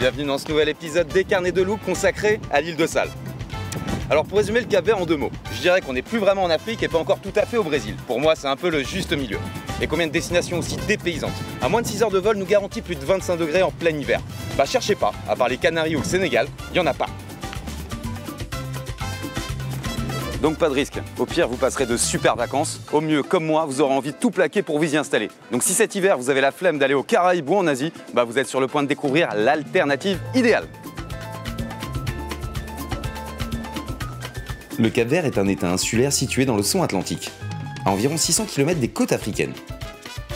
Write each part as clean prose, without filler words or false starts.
bienvenue dans ce nouvel épisode des Carnets de loup consacré à l'île de Sal. Alors pour résumer le Cap-Vert en deux mots, je dirais qu'on n'est plus vraiment en Afrique et pas encore tout à fait au Brésil. Pour moi c'est un peu le juste milieu. Et combien de destinations aussi dépaysantes. À moins de 6 heures de vol nous garantit plus de 25 degrés en plein hiver. Bah cherchez pas, à part les Canaries ou le Sénégal, il n'y en a pas. Donc pas de risque, au pire vous passerez de super vacances, au mieux comme moi vous aurez envie de tout plaquer pour vous y installer. Donc si cet hiver vous avez la flemme d'aller aux Caraïbes ou en Asie, bah vous êtes sur le point de découvrir l'alternative idéale. Le Cap-Vert est un état insulaire situé dans l'océan Atlantique, à environ 600 km des côtes africaines.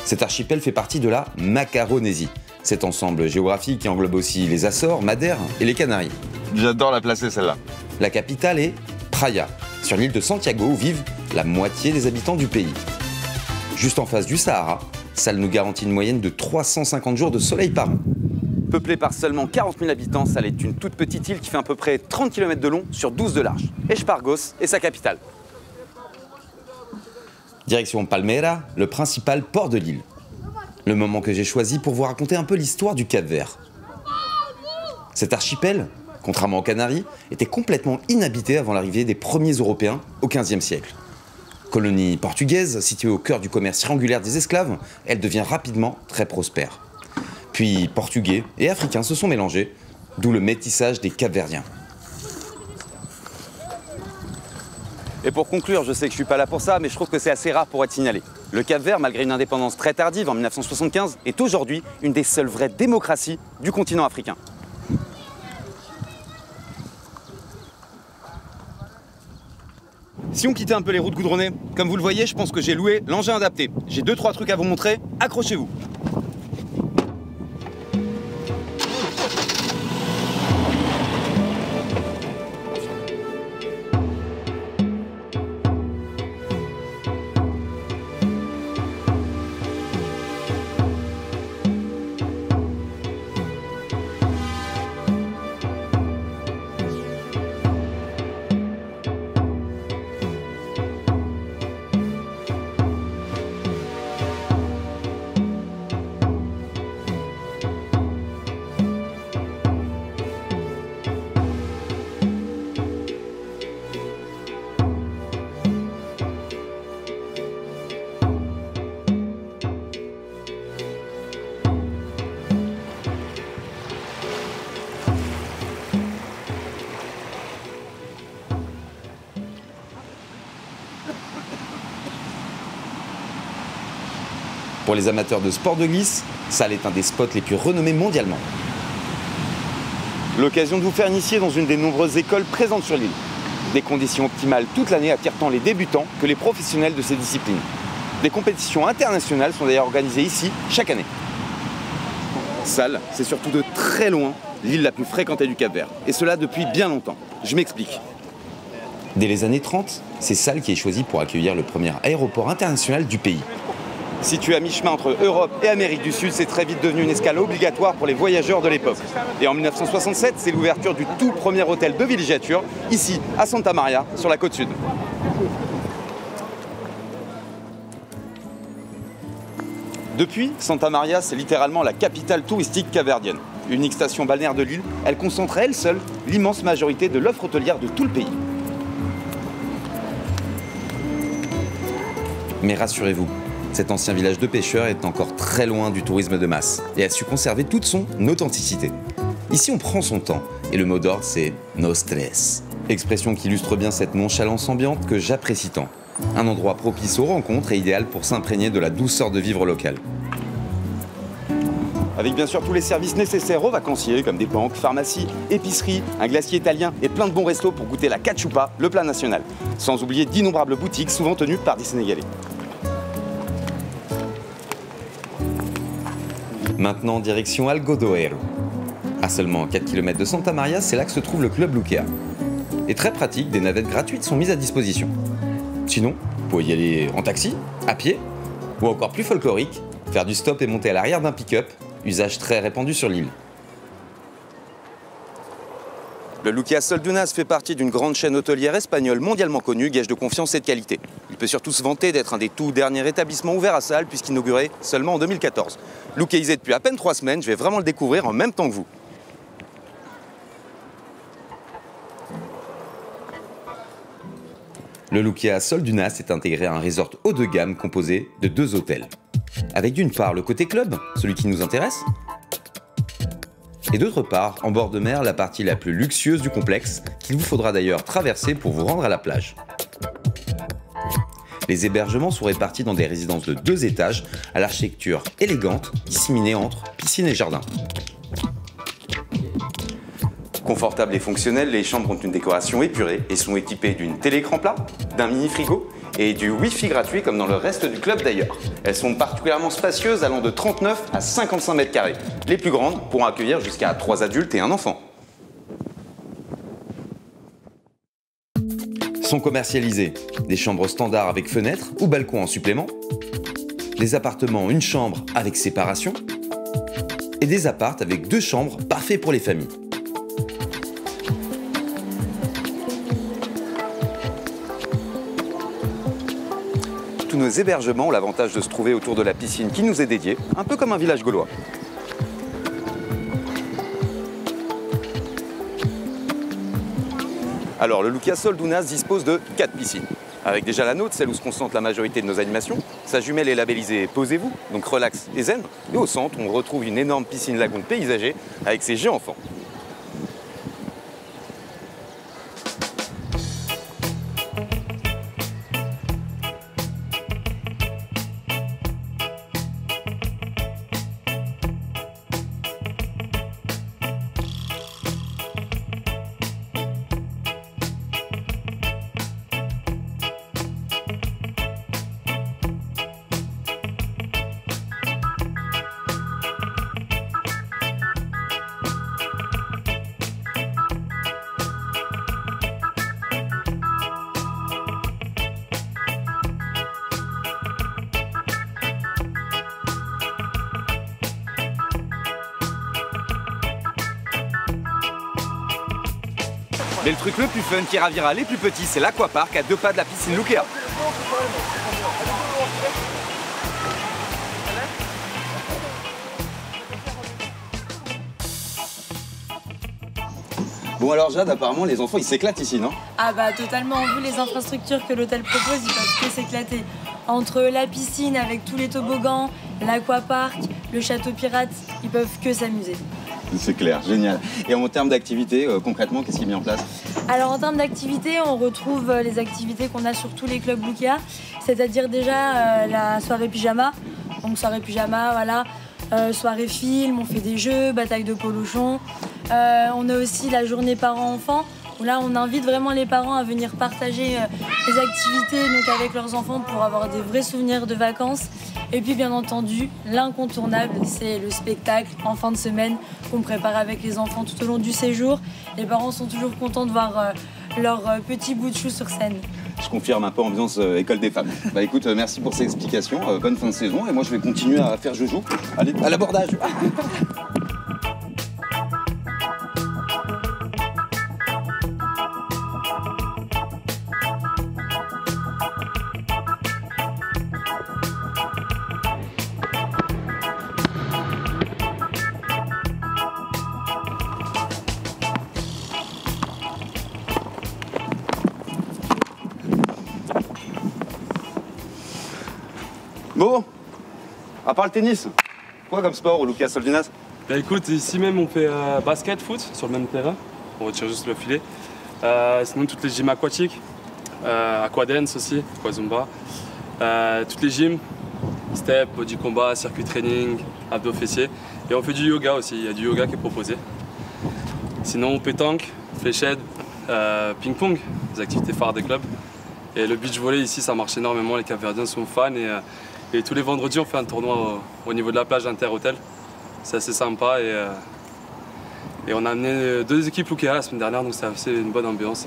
Cet archipel fait partie de la Macaronésie, cet ensemble géographique qui englobe aussi les Açores, Madère et les Canaries. J'adore la placer celle-là. La capitale est Praia, sur l'île de Santiago où vivent la moitié des habitants du pays. Juste en face du Sahara, Sal nous garantit une moyenne de 350 jours de soleil par an. Peuplée par seulement 40 000 habitants, Sal est une toute petite île qui fait à peu près 30 km de long sur 12 de large. Espargos est sa capitale. Direction Palmeira, le principal port de l'île. Le moment que j'ai choisi pour vous raconter un peu l'histoire du Cap-Vert. Cet archipel, contrairement aux Canaries, était complètement inhabité avant l'arrivée des premiers Européens au XVe siècle. Colonie portugaise, située au cœur du commerce triangulaire des esclaves, elle devient rapidement très prospère. Puis Portugais et Africains se sont mélangés, d'où le métissage des Cap-Verdiens. Et pour conclure, je sais que je suis pas là pour ça, mais je trouve que c'est assez rare pour être signalé. Le Cap-Vert, malgré une indépendance très tardive en 1975, est aujourd'hui une des seules vraies démocraties du continent africain. Si on quittait un peu les routes goudronnées, comme vous le voyez, je pense que j'ai loué l'engin adapté. J'ai 2-3 trucs à vous montrer, accrochez-vous. Pour les amateurs de sport de glisse, Sal est un des spots les plus renommés mondialement. L'occasion de vous faire initier dans une des nombreuses écoles présentes sur l'île. Des conditions optimales toute l'année attirent tant les débutants que les professionnels de ces disciplines. Des compétitions internationales sont d'ailleurs organisées ici chaque année. Sal, c'est surtout de très loin l'île la plus fréquentée du Cap-Vert. Et cela depuis bien longtemps. Je m'explique. Dès les années 30, c'est Sal qui est choisi pour accueillir le premier aéroport international du pays. Situé à mi-chemin entre Europe et Amérique du Sud, c'est très vite devenu une escale obligatoire pour les voyageurs de l'époque. Et en 1967, c'est l'ouverture du tout premier hôtel de villégiature, ici à Santa Maria, sur la côte sud. Depuis, Santa Maria, c'est littéralement la capitale touristique capverdienne. Unique station balnéaire de l'île, elle concentre à elle seule l'immense majorité de l'offre hôtelière de tout le pays. Mais rassurez-vous, cet ancien village de pêcheurs est encore très loin du tourisme de masse et a su conserver toute son authenticité. Ici, on prend son temps et le mot d'ordre, c'est « no stress ». Expression qui illustre bien cette nonchalance ambiante que j'apprécie tant. Un endroit propice aux rencontres et idéal pour s'imprégner de la douceur de vivre local. Avec bien sûr tous les services nécessaires aux vacanciers, comme des banques, pharmacies, épiceries, un glacier italien et plein de bons restos pour goûter la cachupa, le plat national. Sans oublier d'innombrables boutiques, souvent tenues par des Sénégalais. Maintenant, direction Algodoero. À seulement 4 km de Santa Maria, c'est là que se trouve le club Luquea. Et très pratique, des navettes gratuites sont mises à disposition. Sinon, vous pouvez y aller en taxi, à pied, ou encore plus folklorique, faire du stop et monter à l'arrière d'un pick-up, usage très répandu sur l'île. Le Luquea Soldunas fait partie d'une grande chaîne hôtelière espagnole mondialement connue, gage de confiance et de qualité. Il peut surtout se vanter d'être un des tout derniers établissements ouverts à Sal, puisqu'inauguré seulement en 2014. Luqueisé depuis à peine 3 semaines, je vais vraiment le découvrir en même temps que vous. Le Lukea Soldunas est intégré à un resort haut de gamme composé de 2 hôtels. Avec d'une part le côté club, celui qui nous intéresse, et d'autre part, en bord de mer, la partie la plus luxueuse du complexe, qu'il vous faudra d'ailleurs traverser pour vous rendre à la plage. Les hébergements sont répartis dans des résidences de 2 étages, à l'architecture élégante, disséminée entre piscine et jardin. Confortables et fonctionnelles, les chambres ont une décoration épurée et sont équipées d'une télé-écran plat, d'un mini-frigo et du Wi-Fi gratuit comme dans le reste du club d'ailleurs. Elles sont particulièrement spacieuses, allant de 39 à 55 mètres carrés. Les plus grandes pourront accueillir jusqu'à 3 adultes et un enfant. Sont commercialisées des chambres standards avec fenêtre ou balcon en supplément, des appartements une chambre avec séparation et des appartes avec 2 chambres parfaits pour les familles. Tous nos hébergements ont l'avantage de se trouver autour de la piscine qui nous est dédiée, un peu comme un village gaulois. Alors, le Lukea Soldunas dispose de 4 piscines. Avec déjà la nôtre, celle où se concentre la majorité de nos animations. Sa jumelle est labellisée Posez-vous, donc relax et zen. Et au centre, on retrouve une énorme piscine lagune paysager avec ses géants enfants. Mais le truc le plus fun qui ravira les plus petits, c'est l'aquapark à 2 pas de la piscine Lukea. Bon alors Jade, apparemment les enfants ils s'éclatent ici, non? Ah bah totalement, vu les infrastructures que l'hôtel propose, ils peuvent que s'éclater. Entre la piscine avec tous les toboggans, l'aquapark, le château pirate, ils peuvent que s'amuser. C'est clair, génial. Et en termes d'activité, concrètement, qu'est-ce qui est mis en place? Alors en termes d'activité, on retrouve les activités qu'on a sur tous les clubs Lukea, c'est-à-dire déjà la soirée pyjama. Donc soirée pyjama, voilà, soirée film, on fait des jeux, bataille de polochon. On a aussi la journée parents-enfants, où là on invite vraiment les parents à venir partager les activités donc, avec leurs enfants pour avoir des vrais souvenirs de vacances. Et puis bien entendu, l'incontournable, c'est le spectacle en fin de semaine qu'on prépare avec les enfants tout au long du séjour. Les parents sont toujours contents de voir leur petit bout de chou sur scène. Je confirme un peu ambiance école des femmes. Bah écoute, merci pour ces explications, bonne fin de saison et moi je vais continuer à faire joujou. Allez, à l'abordage. Bon, à part le tennis, quoi comme sport au Lukea Soldunas? Bah écoute, ici même on fait basket, foot sur le même terrain, on retire juste le filet. Sinon toutes les gyms aquatiques, aquadance aussi, aquazumba, toutes les gyms, step, body combat, circuit training, abdos fessiers. Et on fait du yoga aussi, il y a du yoga qui est proposé. Sinon pétanque, fléchette, ping-pong, les activités phares des clubs. Et le beach volley ici ça marche énormément, les Capverdiens sont fans et tous les vendredis on fait un tournoi au niveau de la plage inter-hôtel. C'est assez sympa et on a amené 2 équipes Lukea la semaine dernière donc c'est assez une bonne ambiance.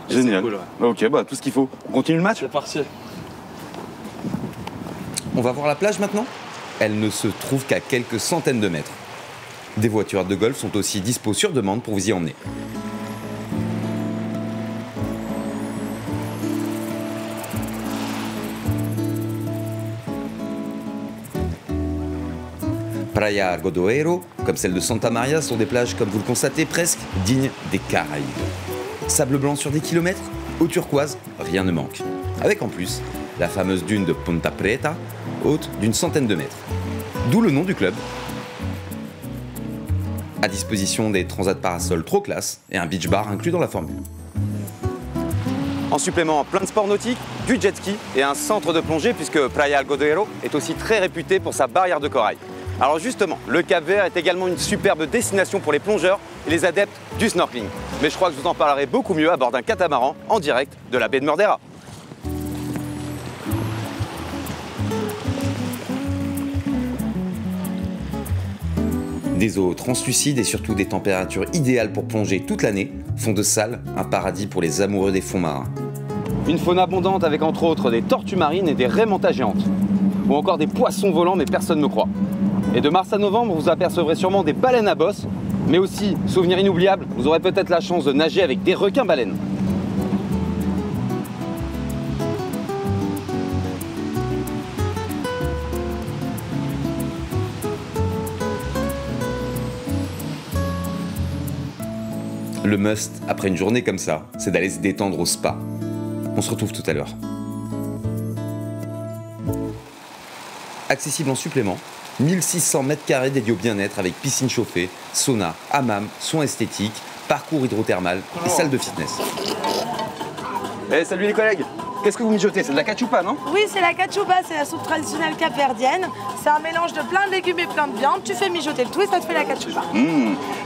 Génial. Cool, ouais. Ok, bah tout ce qu'il faut. On continue le match? C'est parti. On va voir la plage maintenant? Elle ne se trouve qu'à quelques centaines de mètres. Des voitures de golf sont aussi dispo sur demande pour vous y emmener. Praia Argodoeiro, comme celle de Santa Maria, sont des plages, comme vous le constatez, presque dignes des Caraïbes. Sable blanc sur des kilomètres, Au turquoise, rien ne manque. Avec en plus la fameuse dune de Ponta Preta, haute d'une centaine de mètres. D'où le nom du club. À disposition des transats parasols trop classe et un beach bar inclus dans la formule. En supplément, plein de sports nautiques, du jet ski et un centre de plongée puisque Praia Algodero est aussi très réputé pour sa barrière de corail. Alors justement, le Cap-Vert est également une superbe destination pour les plongeurs et les adeptes du snorkeling. Mais je crois que je vous en parlerai beaucoup mieux à bord d'un catamaran en direct de la baie de Mordera. Des eaux translucides et surtout des températures idéales pour plonger toute l'année font de Salles un paradis pour les amoureux des fonds marins. Une faune abondante avec entre autres des tortues marines et des raies mantas géantes. Ou encore des poissons volants mais personne ne croit. Et de mars à novembre, vous apercevrez sûrement des baleines à bosse, mais aussi, souvenir inoubliable, vous aurez peut-être la chance de nager avec des requins-baleines. Le must, après une journée comme ça, c'est d'aller se détendre au spa. On se retrouve tout à l'heure. Accessible en supplément, 1600 m² dédiés au bien-être avec piscine chauffée, sauna, hammam, soins esthétiques, parcours hydrothermal et salle de fitness. Eh, salut les collègues! Qu'est-ce que vous mijotez? C'est de la cachupa, non? Oui, c'est la cachupa, c'est la soupe traditionnelle capverdienne. C'est un mélange de plein de légumes et plein de viande. Tu fais mijoter le tout et ça te fait la cachupa.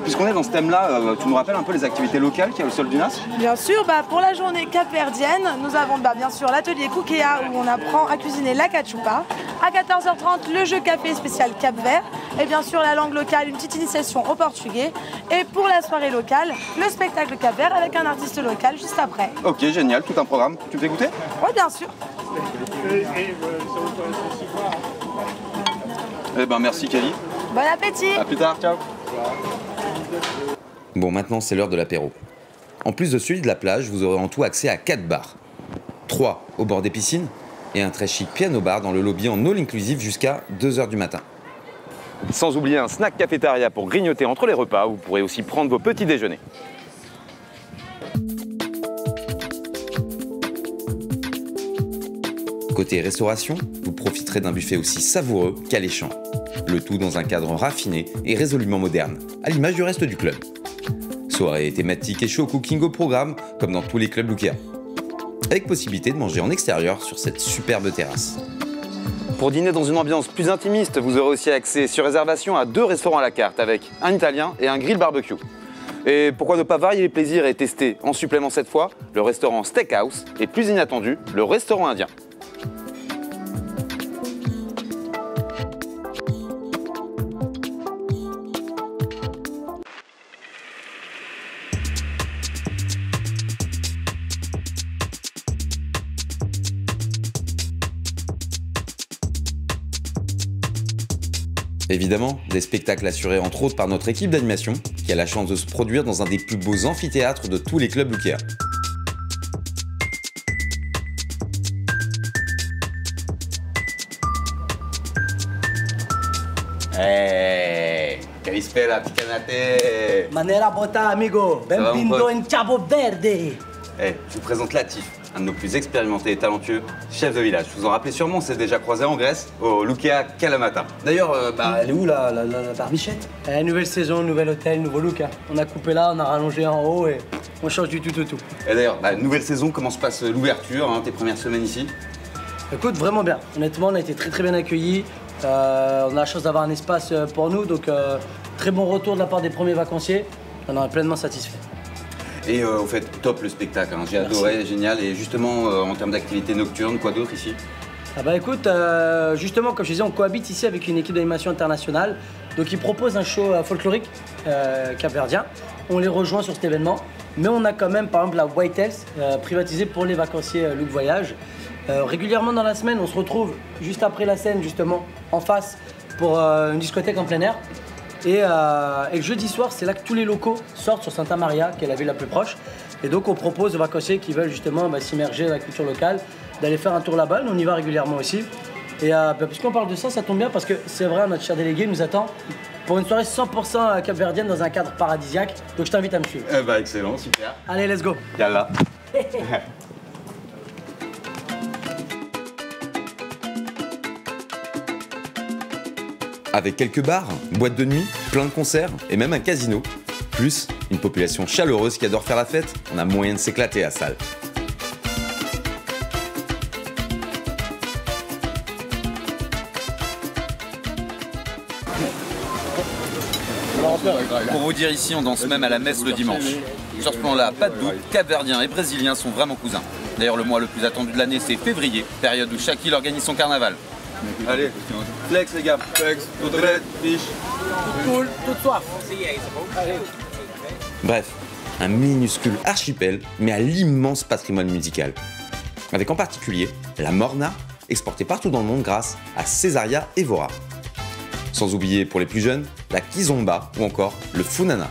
Puisqu'on est dans ce thème-là, tu nous rappelles un peu les activités locales qu'il y a au sol du NAS? Bien sûr, pour la journée capverdienne, nous avons bien sûr l'atelier Kukea où on apprend à cuisiner la cachupa. À 14h30, le jeu café spécial Cap-Vert. Et bien sûr, la langue locale, une petite initiation au portugais. Et pour la soirée locale, le spectacle Cap-Vert avec un artiste local juste après. Ok, génial, tout un programme. Tu me fais goûter? Oui, bien sûr. Eh ben merci Kelly. Bon appétit. À plus tard, ciao. Bon, maintenant c'est l'heure de l'apéro. En plus de celui de la plage, vous aurez en tout accès à 4 bars. 3 au bord des piscines et un très chic piano bar dans le lobby en all inclusive jusqu'à 2h du matin. Sans oublier un snack cafétéria pour grignoter entre les repas. Vous pourrez aussi prendre vos petits déjeuners. Côté restauration, vous profiterez d'un buffet aussi savoureux qu'alléchant. Le tout dans un cadre raffiné et résolument moderne, à l'image du reste du club. Soirée thématique et show cooking au programme, comme dans tous les clubs Lukea. Avec possibilité de manger en extérieur sur cette superbe terrasse. Pour dîner dans une ambiance plus intimiste, vous aurez aussi accès sur réservation à 2 restaurants à la carte avec un italien et un grill barbecue. Et pourquoi ne pas varier les plaisirs et tester en supplément cette fois le restaurant Steakhouse et plus inattendu, le restaurant indien. Évidemment, des spectacles assurés entre autres par notre équipe d'animation, qui a la chance de se produire dans un des plus beaux amphithéâtres de tous les clubs Lukea. Hey, Calispera, Picanate. Manera bota, amigo. Benvindo in Cabo Verde. Hey, je vous présente Latif, un de nos plus expérimentés et talentueux chefs de village. Vous en rappelez sûrement, on s'est déjà croisé en Grèce, au Lukea Kalamata. D'ailleurs, Elle est où la barbichette? Nouvelle saison, nouvel hôtel, nouveau look. On a coupé là, on a rallongé en haut et on change du tout au tout. Et d'ailleurs, nouvelle saison, comment se passe l'ouverture, tes premières semaines ici? Écoute, vraiment bien. Honnêtement, on a été très bien accueillis. On a la chance d'avoir un espace pour nous, donc très bon retour de la part des premiers vacanciers. On en est pleinement satisfait. Et au fait, top le spectacle, j'ai adoré, génial. Et justement, en termes d'activité nocturne, quoi d'autre ici? Écoute, justement, comme je disais, on cohabite ici avec une équipe d'animation internationale. Donc ils proposent un show folklorique capverdien. On les rejoint sur cet événement. Mais on a quand même, par exemple, la White Health privatisée pour les vacanciers Look Voyage. Régulièrement dans la semaine, on se retrouve juste après la scène, justement, en face, pour une discothèque en plein air. Et le jeudi soir, c'est là que tous les locaux sortent sur Santa Maria, qui est la ville la plus proche. Et donc, on propose aux vacanciers qui veulent justement s'immerger dans la culture locale, d'aller faire un tour là-bas. Nous, on y va régulièrement aussi. Et puisqu'on parle de ça, ça tombe bien parce que c'est vrai, notre cher délégué nous attend pour une soirée 100% capverdienne dans un cadre paradisiaque. Donc, je t'invite à me suivre. Excellent, super. Allez, let's go. Yalla. Avec quelques bars, boîtes de nuit, plein de concerts et même un casino, plus une population chaleureuse qui adore faire la fête, on a moyen de s'éclater à Salles. Pour vous dire, ici on danse même à la messe le dimanche. Sur ce plan-là, pas de doute, Capverdiens et Brésiliens sont vraiment cousins. D'ailleurs, le mois le plus attendu de l'année, c'est février, période où chaque île organise son carnaval. Allez, flex les gars, flex, tout red, fiche. Cool, toute soif. Bref, un minuscule archipel, mais à l'immense patrimoine musical. Avec en particulier la morna, exportée partout dans le monde grâce à Cesaria Evora. Sans oublier pour les plus jeunes, la kizomba ou encore le funana.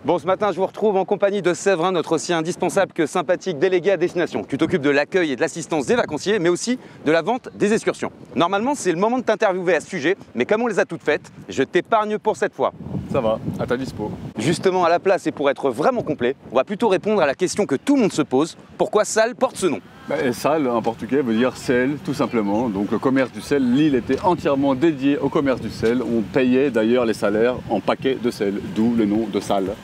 Bon, ce matin, je vous retrouve en compagnie de Séverin, notre aussi indispensable que sympathique délégué à destination. Tu t'occupes de l'accueil et de l'assistance des vacanciers, mais aussi de la vente des excursions. Normalement, c'est le moment de t'interviewer à ce sujet, mais comme on les a toutes faites, je t'épargne pour cette fois. Ça va, à ta dispo. Justement, à la place et pour être vraiment complet, on va plutôt répondre à la question que tout le monde se pose. Pourquoi Salles porte ce nom? Salles, en portugais, veut dire sel, tout simplement. Donc le commerce du sel, l'île était entièrement dédiée au commerce du sel. On payait d'ailleurs les salaires en paquets de sel, d'où le nom de Salles.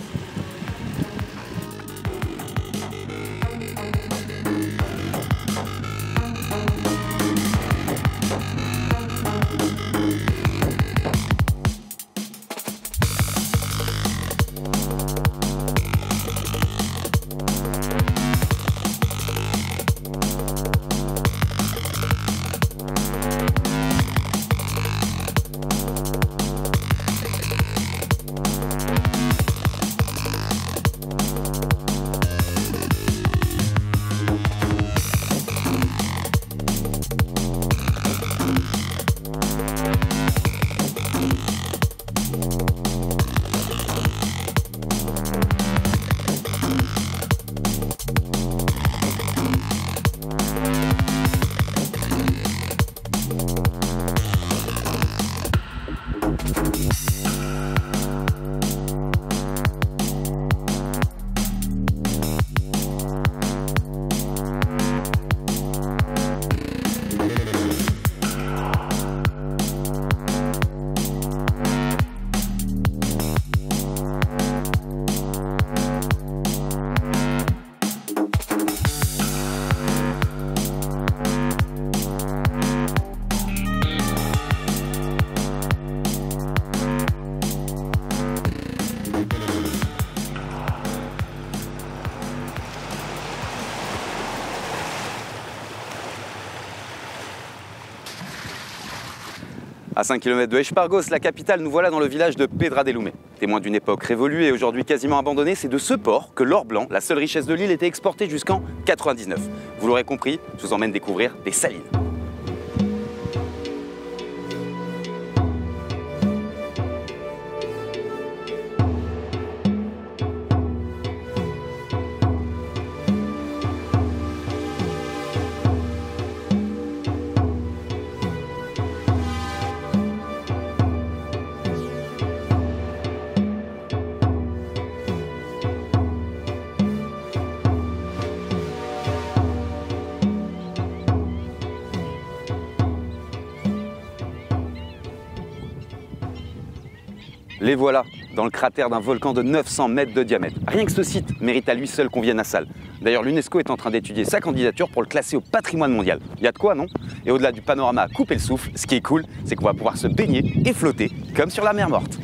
À 5 km de Espargos, la capitale, nous voilà dans le village de Pedra del Lume. Témoin d'une époque révolue et aujourd'hui quasiment abandonnée, c'est de ce port que l'or blanc, la seule richesse de l'île, était exporté jusqu'en 99. Vous l'aurez compris, je vous emmène découvrir des salines. Les voilà, dans le cratère d'un volcan de 900 mètres de diamètre. Rien que ce site mérite à lui seul qu'on vienne à Salles. D'ailleurs, l'UNESCO est en train d'étudier sa candidature pour le classer au patrimoine mondial. Il y a de quoi, non? Et au-delà du panorama à couper le souffle, ce qui est cool, c'est qu'on va pouvoir se baigner et flotter, comme sur la mer morte.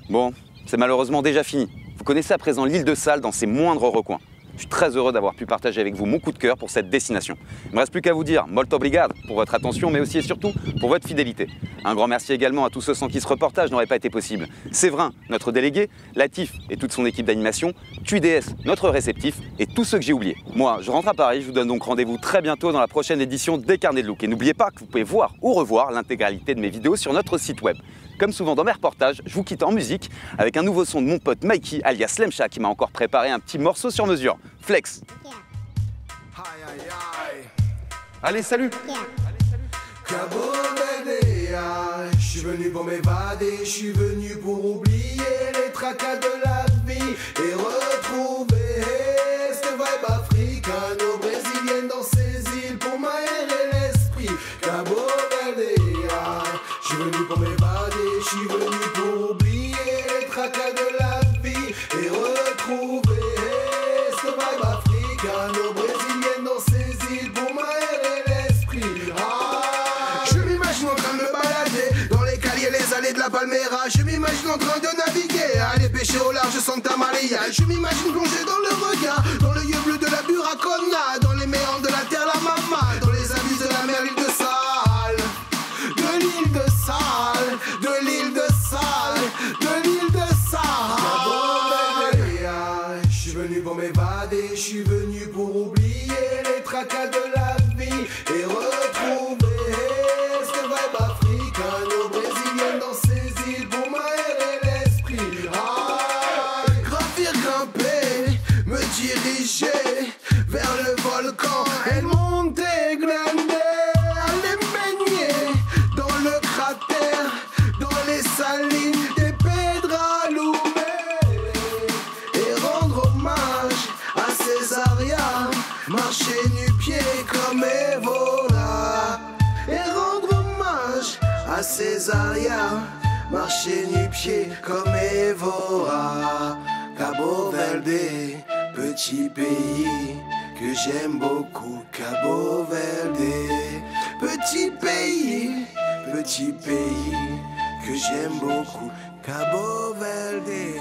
Bon, c'est malheureusement déjà fini. Vous connaissez à présent l'île de Salles dans ses moindres recoins. Je suis très heureux d'avoir pu partager avec vous mon coup de cœur pour cette destination. Il ne me reste plus qu'à vous dire molto obrigado pour votre attention, mais aussi et surtout pour votre fidélité. Un grand merci également à tous ceux sans qui ce reportage n'aurait pas été possible. Séverin, notre délégué, Latif et toute son équipe d'animation, TUDS, notre réceptif, et tous ceux que j'ai oubliés. Moi, je rentre à Paris, je vous donne donc rendez-vous très bientôt dans la prochaine édition des Carnets de Look. Et n'oubliez pas que vous pouvez voir ou revoir l'intégralité de mes vidéos sur notre site web. Comme souvent dans mes reportages, je vous quitte en musique avec un nouveau son de mon pote Mikey, alias Lemcha, qui m'a encore préparé un petit morceau sur mesure. Flex. Allez, salut. Cabo Verde, je suis venu pour m'évader, je suis venu pour oublier les tracas de la vie et retrouver cette vibe africano-brésilienne dans ces îles pour m'aérer l'esprit. Cabo Verde, je suis venu pour m'évader, je suis venu pour oublier les tracas de la vie et retrouver cette vibe africano-brésilienne dans ces îles pour m'aérer l'esprit. Je m'imagine en train de me balader dans les caliers, les allées de la Palmera. Je m'imagine en train de naviguer, aller pêcher au large de Santa Maria. Je m'imagine plonger dans le regard, dans le yeux bleu de la Buracona, dans les méandres de la terre la Mama, dans les abysses de la mer, l'île de Sal, de l'île de Sal, de l'île de Sal, de l'île de Sal. Je suis venu pour m'évader, je suis venu pour oublier les tracas de la vie et retrouver cette vibe africano-brésilienne dans ces îles pour m'aérer l'esprit. Gravir, grimper, me diriger vers le volcan El Monte Grande, aller baigner dans le cratère, dans les salines des Pedralumé et rendre hommage à Césaria, marcher nu-pied comme Évora et rendre hommage à Césaria, marcher nu-pied comme Évora. Cabo Verde, petit pays que j'aime beaucoup. Cabo Verde, petit pays que j'aime beaucoup. Cabo Verde.